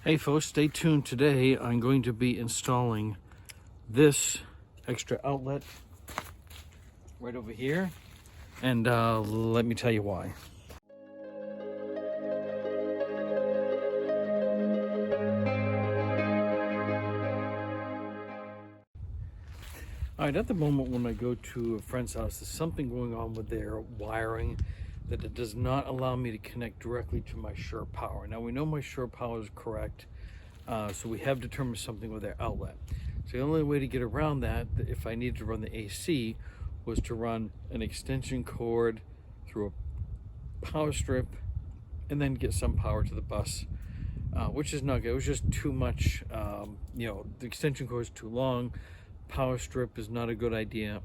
Hey folks, stay tuned. Today I'm going to be installing this extra outlet right over here, and let me tell you why. Alright, at the moment when I go to a friend's house, there's something going on with their wiring that it does not allow me to connect directly to my Sure Power. Now we know my Sure Power is correct, so we have determined something with their outlet. So the only way to get around that, if I needed to run the AC, was to run an extension cord through a power strip and then get some power to the bus, which is not good. It was just too much, the extension cord is too long. Power strip is not a good idea,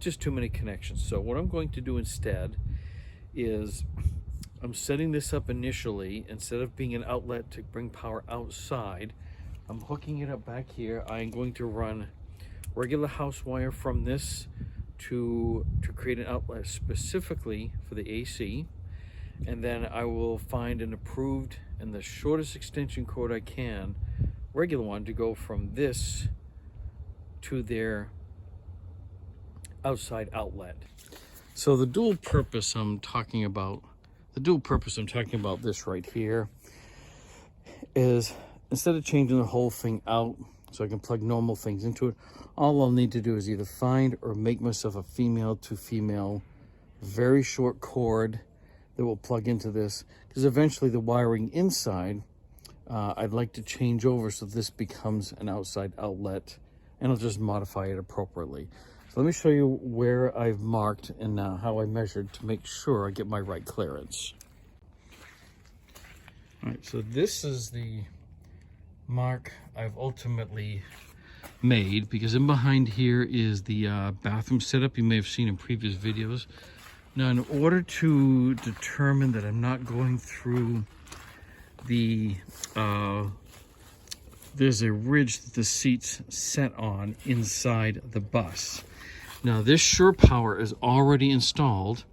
just too many connections. So what I'm going to do instead is I'm setting this up initially. Instead of being an outlet to bring power outside, I'm hooking it up back here. I'm going to run regular house wire from this to create an outlet specifically for the AC, and then I will find an approved and the shortest extension cord I can, regular one, to go from this to their outside outlet. So the dual purpose I'm talking about this right here is, instead of changing the whole thing out so I can plug normal things into it, all I'll need to do is either find or make myself a female to female very short cord that will plug into this, because eventually the wiring inside I'd like to change over so this becomes an outside outlet, and I'll just modify it appropriately. So let me show you where I've marked and how I measured to make sure I get my right clearance. All right, so this is the mark I've ultimately made, because in behind here is the bathroom setup you may have seen in previous videos. Now, in order to determine that I'm not going through the there's a ridge that the seat's set on inside the bus. Now this Sure Power is already installed.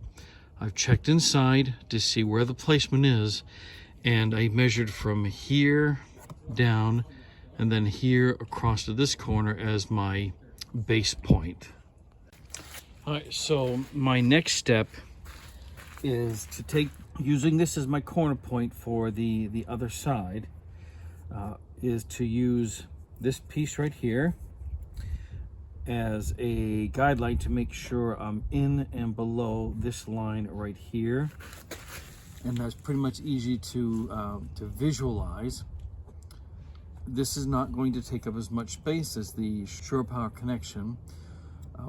I've checked inside to see where the placement is, and I measured from here down and then here across to this corner as my base point. All right, so my next step is to take, using this as my corner point for the other side, is to use this piece right here as a guideline to make sure I'm in and below this line right here. And that's pretty much easy to visualize. This is not going to take up as much space as the Sure Power connection.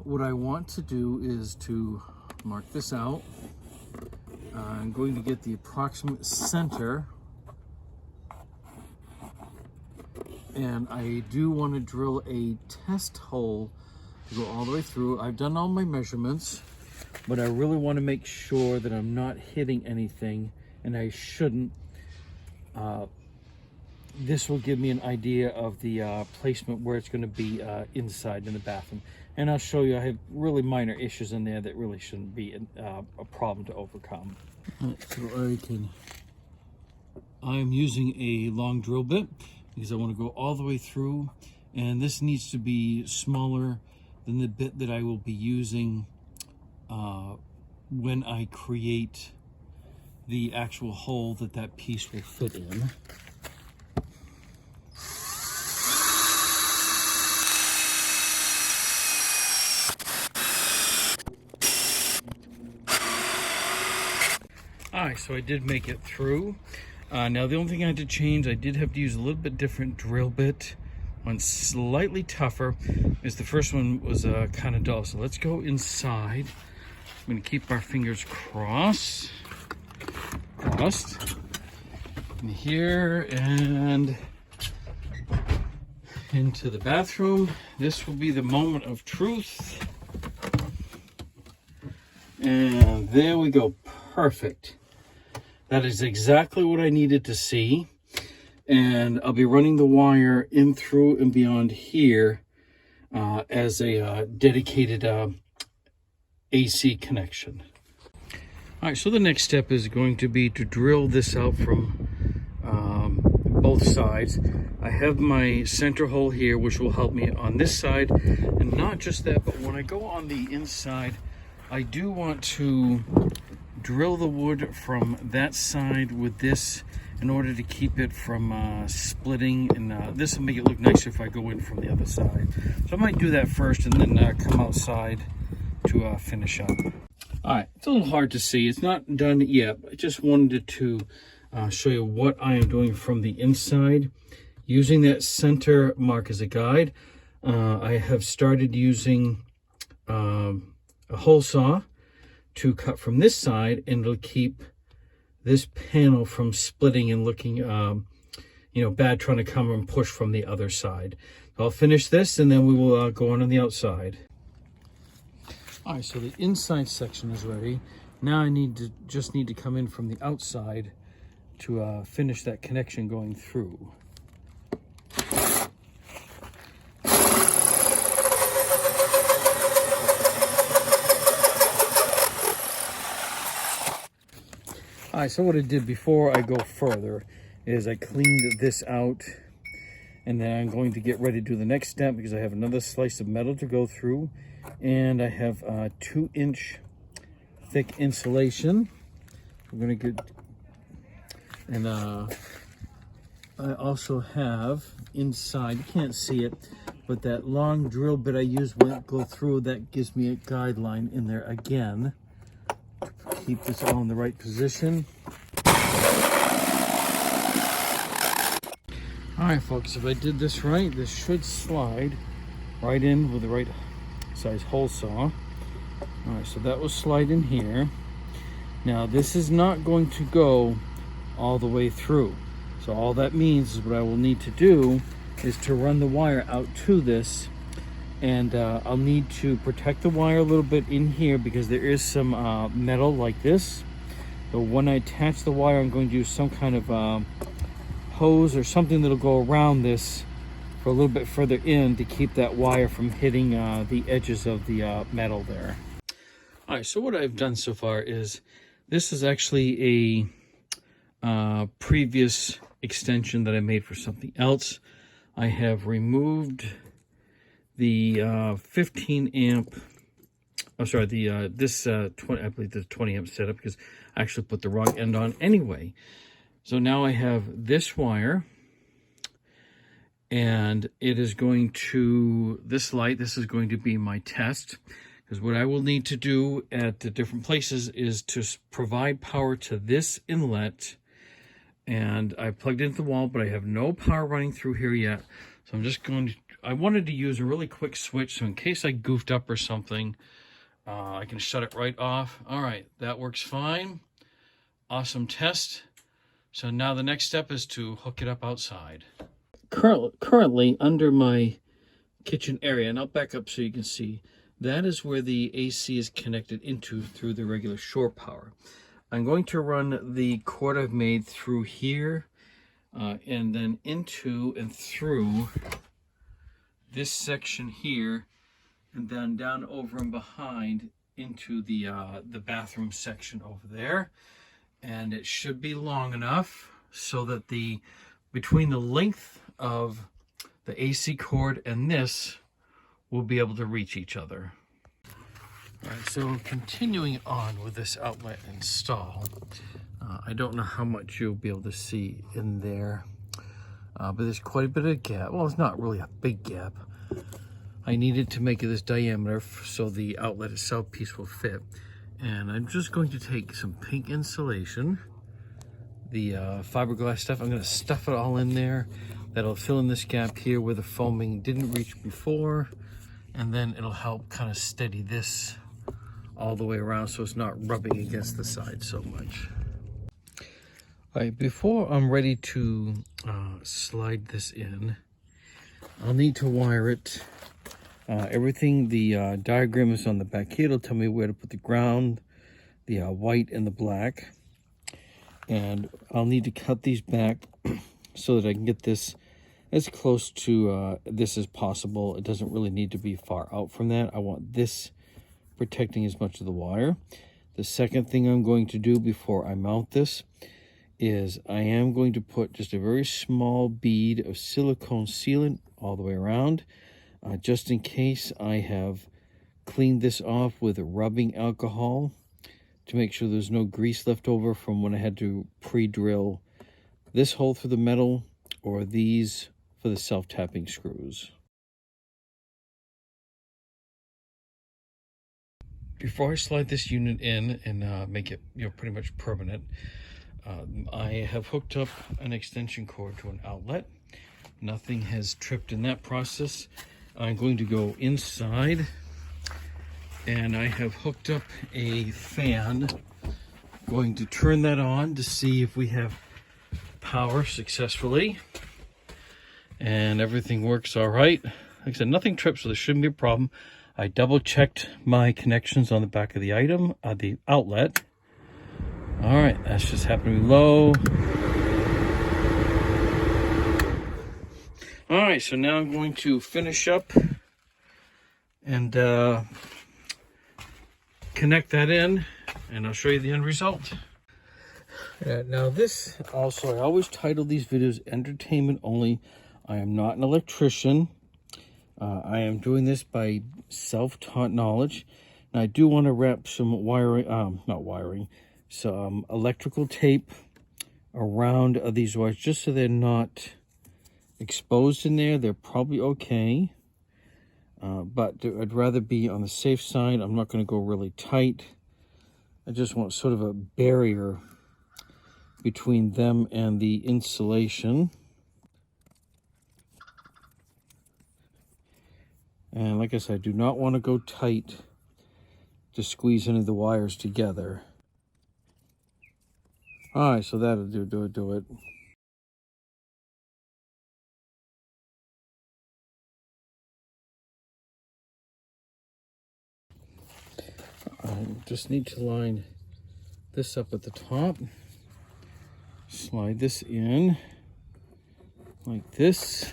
What I want to do is to mark this out. I'm going to get the approximate center, and I do want to drill a test hole to go all the way through. I've done all my measurements, but I really want to make sure that I'm not hitting anything, and I shouldn't. This will give me an idea of the placement where it's going to be inside in the bathroom. And I'll show you, I have really minor issues in there that really shouldn't be a problem to overcome. So I'm using a long drill bit because I want to go all the way through, and this needs to be smaller than the bit that I will be using when I create the actual hole that piece will fit in. Alright, so I did make it through. Now the only thing I had to change, I did have to use a little bit different drill bit. One slightly tougher, as the first one was kind of dull. So let's go inside. I'm going to keep our fingers crossed. In here and into the bathroom. This will be the moment of truth. And there we go. Perfect. That is exactly what I needed to see. And I'll be running the wire in through and beyond here as a dedicated AC connection. All right, so the next step is going to be to drill this out from both sides. I have my center hole here, which will help me on this side. And not just that, but when I go on the inside, I do want to drill the wood from that side with this in order to keep it from splitting, and this will make it look nicer if I go in from the other side. So I might do that first and then come outside to finish up. All right, it's a little hard to see. It's not done yet. I just wanted to show you what I am doing from the inside. Using that center mark as a guide, I have started using a hole saw to cut from this side, and it'll keep this panel from splitting and looking, bad trying to come and push from the other side. I'll finish this and then we will go on the outside. All right, so the inside section is ready. Now I just need to come in from the outside to finish that connection going through. All right, so what I did before I go further is I cleaned this out, and then I'm going to get ready to do the next step because I have another slice of metal to go through, and I have 2-inch thick insulation. We're gonna get, and I also have inside, you can't see it, but that long drill bit I used when it go through, that gives me a guideline in there again. Keep this all in the right position. All right, folks, if I did this right, this should slide right in with the right size hole saw. All right, so that will slide in here. Now, this is not going to go all the way through. So all that means is what I will need to do is to run the wire out to this, and I'll need to protect the wire a little bit in here because there is some metal like this. So when I attach the wire, I'm going to use some kind of hose or something that'll go around this for a little bit further in to keep that wire from hitting the edges of the metal there. All right, so what I've done so far is this is actually a previous extension that I made for something else. I have removed the 15 amp, I'm sorry, the this 20, I believe the 20 amp setup, because I actually put the wrong end on anyway. So now I have this wire, and it is going to, this light, this is going to be my test, because what I will need to do at the different places is to provide power to this inlet, and I plugged into the wall, but I have no power running through here yet. So I'm just going to, I wanted to use a really quick switch, so in case I goofed up or something, I can shut it right off. All right, that works fine. Awesome test. So now the next step is to hook it up outside. Currently under my kitchen area, and I'll back up so you can see, that is where the AC is connected into through the regular shore power. I'm going to run the cord I've made through here, and then into and through this section here, and then down over and behind into the bathroom section over there. And it should be long enough so that between the length of the AC cord and this will be able to reach each other. All right, so continuing on with this outlet install, I don't know how much you'll be able to see in there, but there's quite a bit of gap. Well, it's not really a big gap. I needed to make it this diameter so the outlet itself piece will fit. And I'm just going to take some pink insulation, the fiberglass stuff. I'm going to stuff it all in there. That'll fill in this gap here where the foaming didn't reach before. And then it'll help kind of steady this all the way around so it's not rubbing against the side so much. All right, before I'm ready to slide this in, I'll need to wire it. Everything, the diagram is on the back here. It'll tell me where to put the ground, the white and the black. And I'll need to cut these back so that I can get this as close to this as possible. It doesn't really need to be far out from that. I want this protecting as much of the wire. The second thing I'm going to do before I mount this is I am going to put just a very small bead of silicone sealant all the way around, just in case I have cleaned this off with rubbing alcohol to make sure there's no grease left over from when I had to pre-drill this hole through the metal or these for the self-tapping screws. Before I slide this unit in and make it, pretty much permanent, I have hooked up an extension cord to an outlet. Nothing has tripped in that process. I'm going to go inside, and I have hooked up a fan. Going to turn that on to see if we have power successfully, and everything works all right. Like I said, nothing trips, so there shouldn't be a problem. I double checked my connections on the back of the item, the outlet. All right, that's just happening to be low. All right, so now I'm going to finish up and connect that in, and I'll show you the end result. Now this also, I always title these videos entertainment only. I am not an electrician. I am doing this by self-taught knowledge. And I do want to wrap some some electrical tape around these wires, just so they're not exposed in there. They're probably okay. But I'd rather be on the safe side. I'm not going to go really tight. I just want sort of a barrier between them and the insulation. And like I said, I do not want to go tight to squeeze any of the wires together. All right, so that'll do it. I just need to line this up at the top. Slide this in like this.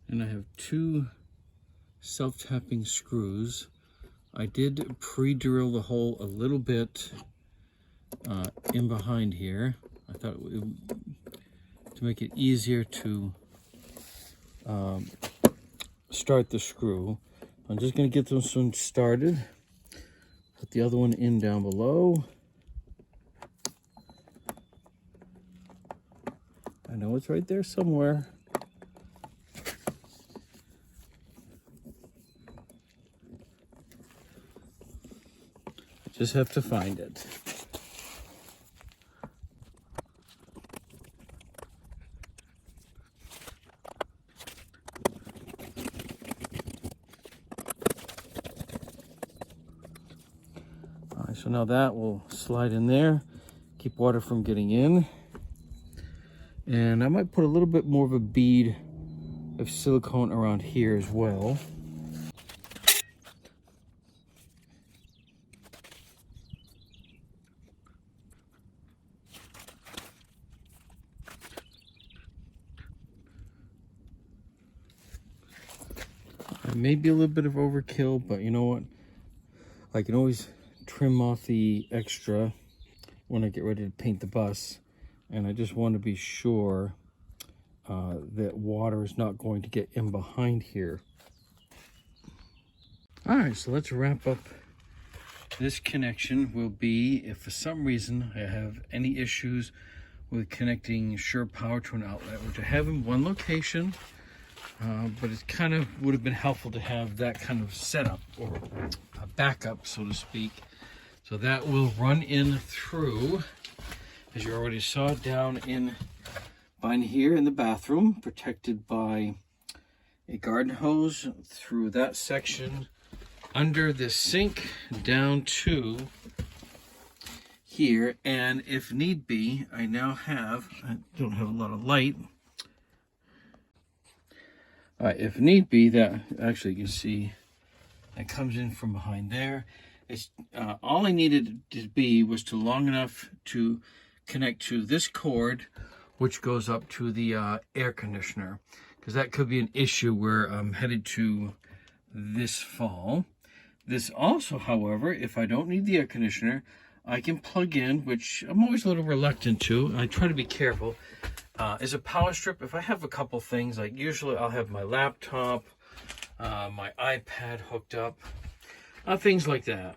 And I have two self-tapping screws. I did pre-drill the hole a little bit in behind here. I thought to make it easier to start the screw. I'm just going to get this one started. Put the other one in down below. I know it's right there somewhere. Just have to find it. All right, so now that will slide in there, keep water from getting in. And I might put a little bit more of a bead of silicone around here as well. Maybe a little bit of overkill, but you know what? I can always trim off the extra when I get ready to paint the bus. And I just want to be sure that water is not going to get in behind here. All right, so let's wrap up. This connection will be, if for some reason I have any issues with connecting Sure Power to an outlet, which I have in one location, but it kind of would have been helpful to have that kind of setup, or a backup, so to speak. So that will run in through, as you already saw, down in behind here in the bathroom, protected by a garden hose through that section, under the sink, down to here. And if need be, I now have, I don't have a lot of light. If need be, that actually you can see that comes in from behind there. It's all I needed to be was to long enough to connect to this cord, which goes up to the air conditioner, because that could be an issue where I'm headed to this fall. This also, however, if I don't need the air conditioner, I can plug in, which I'm always a little reluctant to. I try to be careful. Is a power strip. If I have a couple things, like usually I'll have my laptop, my iPad hooked up, things like that.